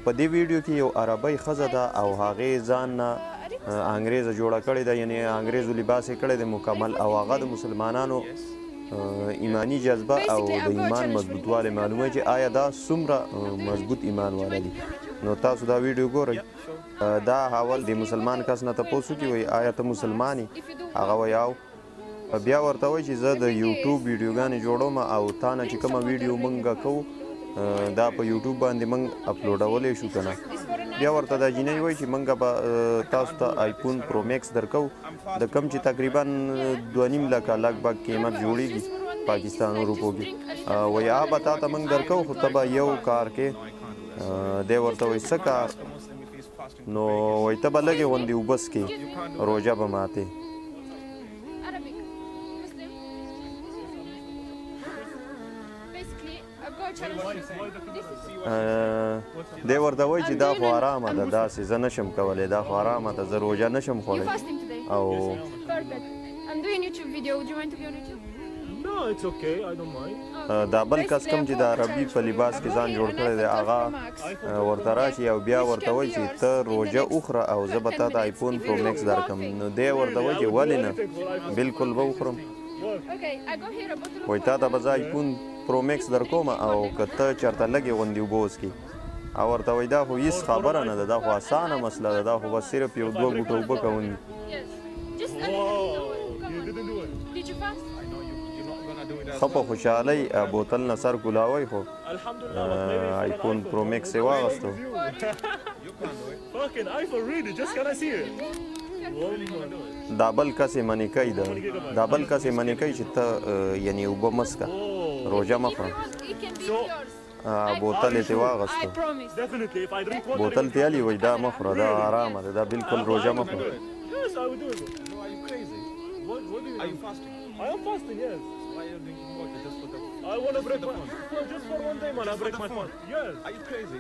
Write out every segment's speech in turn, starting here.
په دې ویډیو کې یو عربی ښځه ده او هغې ځان نه انګریزه جوړه کړې ده، یعنې انګریزو لباس یې کړی دی مکمل، او هغه د مسلمانانو ایمانی جذبه او د ایمان مضبوطوالی معلوموي چې آیا دا څومره مضبوط ایمان والا دي. نو تاسو دا ویډیو ګورئ. دا اول د مسلمان کس نه تپوس وکړي، وایي آیا ته مسلمان یې؟ هغه وایي او. بیا ورته وایي چې زه د یوټیوب ویډیوګانې جوړوم او تا نه چې کومه ویډیو موږ کوو دا په یوټیوب باندې موږ اپلوډولی شو که نه. بیا ورته دا جینۍ وایي چې موږ به تاسو ته آیفون پرو میکس درکو، د کم چې تقریبا 2.5 لکه لګ بګ قیمت جوړیږي پاکستان روپو کې. وایي به تا ته موږ درکو، خو ته به یو کار کې. دی ورته وایي څه کار؟ نو وایي ته به لږې غوندې اوبه څکې، روژه به ماتې. دی ورته وایي چې دا خو حرامه ده، داسې زه نشم کولی، دا خو حرامه ده، زه روژه نشم خوړی. او دا بل کس کوم چې د عربي په لباس کې ځان جوړ کړی دی هغه ورته راشي او بیا ورته وایي چې ته روژه وخوره او زه به تا ته آیفون پرو میکس درکړم. نو دی ورته وایي چې ولې نه، بالکل به وخورم. وایي تا ته به زه آیفون پرو میکس درکوم او که ته چېرته لږې غوندې اوبه وڅکې. او ورته وایي دا خو هېڅ خبره نه ده، دا خو اسانه مسله ده، دا خو بس صرف یو 2 ګوټه اوبه کول دي. ښه په خوشحالۍ بوتل نه سر کولاوی، خو آیفون پرو میکس یې واغېستو. دا بل کس یې منې کوي، دا بل کس یې منې کوي چې ته یعنې اوبه مه څکه، روژه مه خوره. بوتل یې ترې واغېستو، بوتل ترې الي، وایي دا مه خوره، دا حرامه ده، دا بالکل روژه مه خوره. I am fasting, yes. Why are you drinking water? Just for the... I want to break my... No, just for one day, man. I break my fast. Yes. Are you crazy?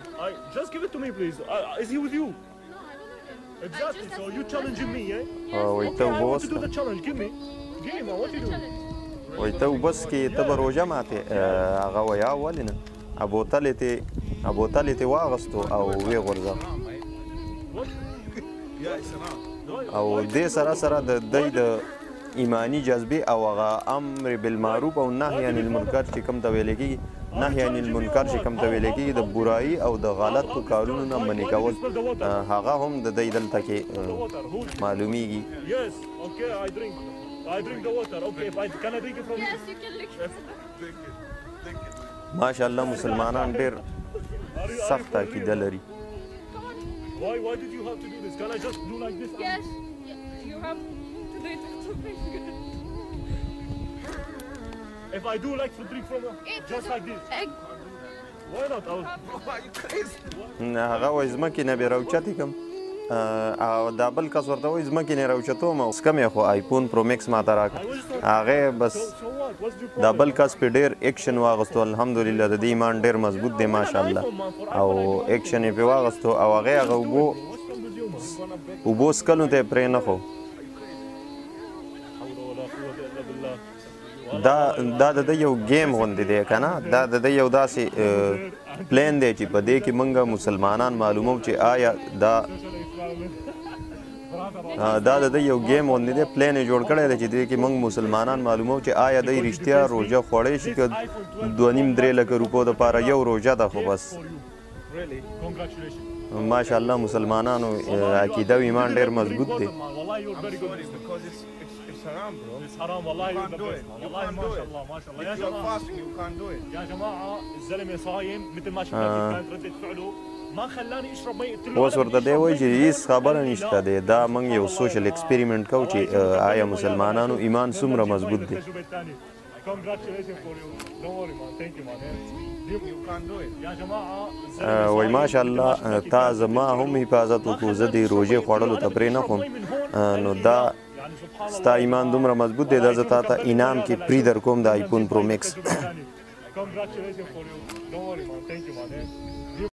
Just give it to me, please. Is he with you? Exactly. So you challenging me, eh? Okay, I want to do the challenge. Give me. Give me, man. What you doing? وایي ته اوبه څکې، ته به روژه ماتې. هغه وایي ولې نه. بوتل یې ترې واغېستو او ویې غورځاوه. او دې سره سره د دی د ایمانی جذبې او هغه امر بالمعروف او نهی عن المنکر چې کوم ته ویلی کېږي، نهی عن المنکر چې کوم ته ویلی کېږي، د برایي او د غلطو کارونو نه منې کول، هغه هم د دی دلته کې معلومیږي. ماشاءالله مسلمانان ډېر سخت عقیده لري. Why did you have to do this? Can I just do like this? Yes, you have to do it. If I do like to drink from just like this. Why not? Are you crazy? هغه وایي ځمکې نه بې راوچتې کړم، او دا بل کس ورته وایي ځمکې نه راوچتوم او څکم یې، خو آیفون پرو میکس ماته راکړه. هغې بس دا بل کس پې ډېر ایکشن واغېستو، الحمدلله د دې ایمان ډېر مضبوط دی ماشاءالله، او ایکشن یې پې واغېستو او هغې هغه اوبو څکلو ته یې پرې نه ښو. دا د ده یو گیم غوندې دی که نه، دا د ده یو داسې پلین دی چې په دې کې موږ مسلمانان معلومو چې آیا دا د ده یو گیم غوندې دی، پلین یې جوړ کړی دی چې دې کې موږ مسلمانان معلومو چې آیا دی رښتیا روژه خوړی شي که 2.5-3 لکه روپو دپاره یو روژه ده. خو بس ماشاءالله مسلمانانو عقیده و ایمان ډېر مضبوط دی. It's haram, bro. It's haram, wallahi. You can't do it. Wallahi, mashallah, mashallah. If you're fasting, you can't do it. يا جماعة الزلمة صايم مثل ما شفنا كانت ردة فعله ما خلاني اشرب مي. اوس ورته دی وایي چې هېڅ خبره نشته دی، دا موږ یو سوشل ایکسپریمنټ کوو چې آیا مسلمانانو ایمان څومره مضبوط دی. Congratulations for you. Don't worry, man. Thank you, man. You can't do it. يا جماعة وایي ماشاءالله تا زما هم حفاظت وکړو، زه د روژې خوړلو ته پرې نه خورم، نو دا ستا ایمان دومره مضبوط دی، دا زه تا ته انعام کې پرې در کوم د آیفون پرو میکس. Congratulations for you. Don't worry, man. Thank you, man.